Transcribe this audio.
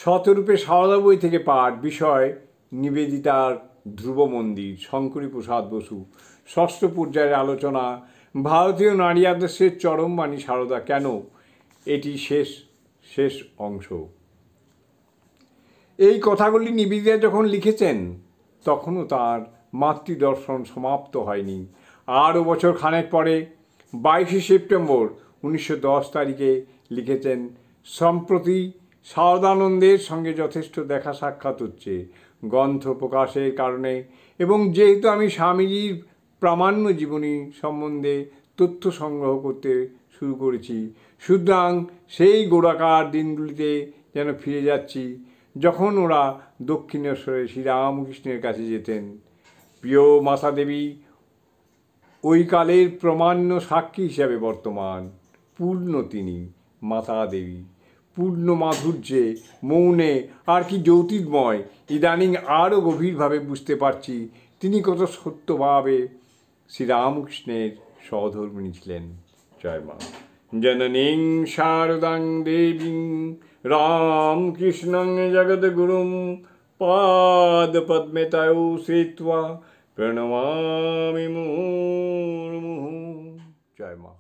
শতরূপে সারদা বই থেকে পাঠ। বিষয় নিবেদিতার ধ্রুব মন্দির। শঙ্করী প্রসাদ বসু। ষষ্ঠ পর্যায়ের আলোচনা। ভারতীয় নারী আদর্শের চরম বাণী সারদা কেন? এটি শেষ অংশ। এই কথাগুলি নিবেদিতা যখন লিখেছেন তখনও তার মাতৃদর্শন সমাপ্ত হয়নি। আরও বছর খানেক পরে 22শে সেপ্টেম্বর 1910 তারিখে লিখেছেন, সম্প্রতি সারদানন্দের সঙ্গে যথেষ্ট দেখা সাক্ষাৎ হচ্ছে গ্রন্থ প্রকাশের কারণে, এবং যেহেতু আমি স্বামীজির প্রামাণ্য জীবনী সম্বন্ধে তথ্য সংগ্রহ করতে শুরু করেছি, সুতরাং সেই গোড়াকার দিনগুলিতে যেন ফিরে যাচ্ছি যখন ওরা দক্ষিণেশ্বরে শ্রীরামকৃষ্ণের কাছে যেতেন। প্রিয় মাতা দেবী ওই কালের প্রামাণ্য সাক্ষী হিসাবে বর্তমান। পূর্ণ তিনি মাতা দেবী, পূর্ণ মাধুর্যে, মৌনে, আর কি জ্যোতির্ময়। ইদানিং আরও গভীরভাবে বুঝতে পারছি তিনি কত সত্যভাবে শ্রীরামকৃষ্ণের সহধর্মিণী ছিলেন। জয় মা। জননীং শারদাং দেবীং রামকৃষ্ণং জগদ্গুরুং পাদপদ্মে তৌ শ্রিত্বা প্রণমামি মুহুর্মুহুঃ। জয় মা।